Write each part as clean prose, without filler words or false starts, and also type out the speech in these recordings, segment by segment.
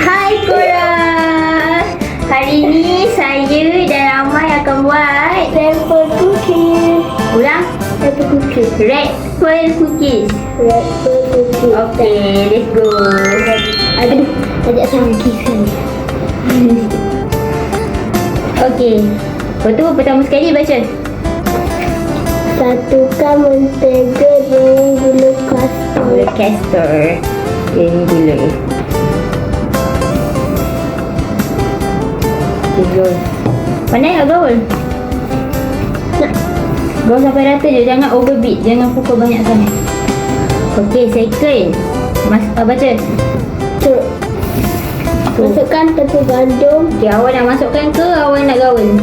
Hai korang. Hari ni saya dan Amai akan buat Apple cookies. ulang Apple cookies. red pearl cookies. Apple cookies. Okay, let's go. Aduh, ajak sama kisah. Okay. Lepas tu pertama sekali baca. Satukan mentega dengan gula kastor. Gula castor. Okay, ni gula. Okay, gaul. Pandai tak gaul? Nak. Gaul sampai rata je. Jangan overbeat. Jangan pukul banyak sangat. Okay, second. Baca. Tu. Masukkan tepung gandum. Okay, awak nak masukkan ke awak nak gaul?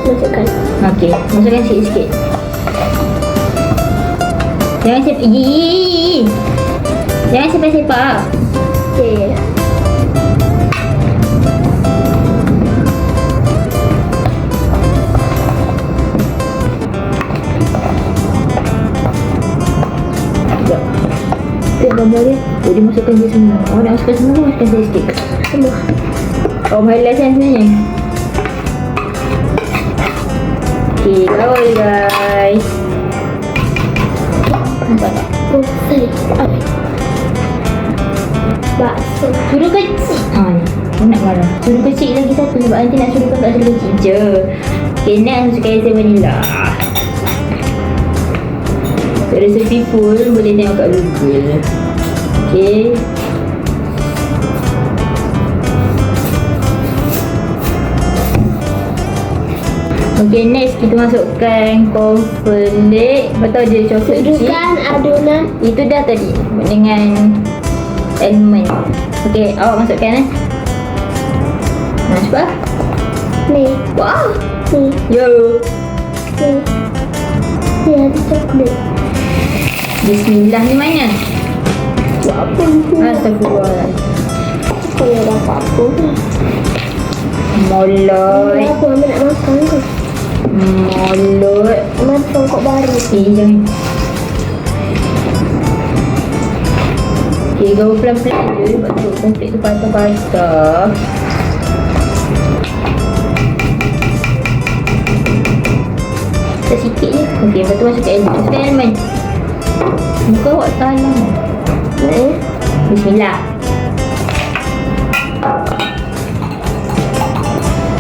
Masukkan. Okay, masukkan sikit-sikit. Jangan sepak. Jangan sepak-sepak. Okay. Sekejap. Gambar dia. Dia masukkan dia semua. Awak nak masukkan semua, masukkan sikit-sikit. Semua. Awak malas kan sebenarnya? Okay, gaul guys. Nampak tak? Oh, saya. Bakso. Suruh kecil. Ni. Aku nak marah. Suruh kecil lagi satu sebab nanti nak suruhkan kat suruh kecil je. Okay, next masukkan asa vanilla. Untuk resepi pun boleh tengok kat Google. Okay. Okay, next kita masukkan cornflake. Betul je, coklat kecil. Tuduhkan adunan. Itu dah tadi dengan almond. Okay, awak masukkan cepat. Ni. Wah. Ni. Yo. Ni. Ni ada coklat. Bismillah ni mana? Buat apa ni? Astagfirullah. Kau yang dapat apa? Molot. Apa Mama nak makan ke? Molot. Mama songkok baru. Jangan. Okay, gaul pelan-pelan je. Sebab tu konflik tu patah-patah. Sikit je. Okay, lepas tu masukkan almond. Masukkan almond. Muka awak talang. Bismillah.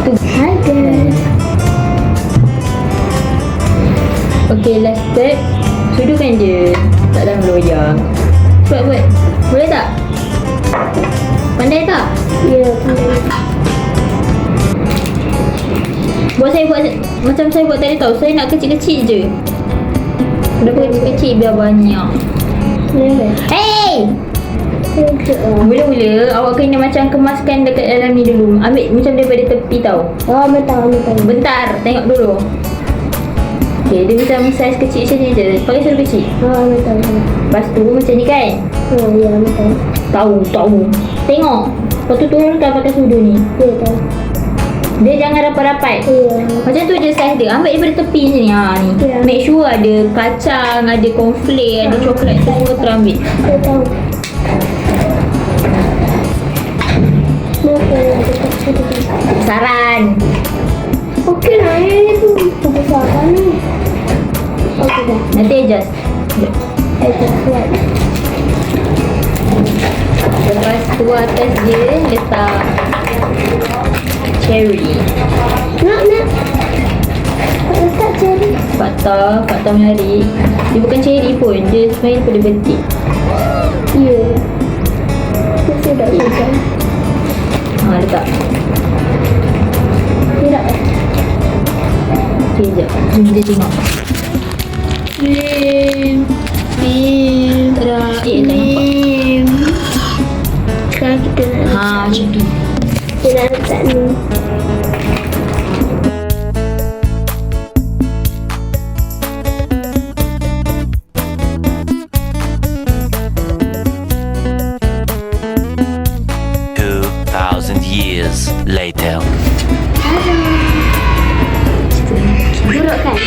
Tu. Hai guys. Okay, last step. Suduhkan je. Tak dalam loyang. Cepat buat. Boleh tak? Pandai tak? Ya, pandai. Buat macam saya buat tadi tau. Saya nak kecil-kecil je. Kenapa kecil-kecil biar banyak? Ya. Hey! Sekejap lah. Mula-mula awak kena macam kemaskan dekat dalam ni dulu. Ambil macam daripada tepi tau. Oh, betul. Bentar, tengok dulu. Okay, dia macam saiz kecil macam ni je. Pakai suruh kecil. Oh, betul. Lepas tu macam ni kan? Oh, ya, betul. Tahu. Tengok. Lepas tu turunkan pakai sudu ni. Ya, tahu. Dia jangan rapat-rapat. Ya. Macam tu je saiz dia. Ambil daripada tepi je ni. Ni. Ya. Make sure ada kacang, ada cornflake, ada coklat semua terambil. Saya tahu. Kenapa ada kacang? Saran. Okey lah, ini tu besar ni. Okey dah. Nanti adjust. Kuat. Lepas tu atas dia letak cherry. Nak. Letak cherry. Fakta menarik. Dia bukan cherry pun. Dia sebenarnya daripada betik. Ya. Mesti dah selesai. Letak. Tidak. Okay, sekejap. Kita tengok. Tada. Tak nampak. Sekarang kita nak Macam tu. kita nak letak ni. Years later. Buruk kan?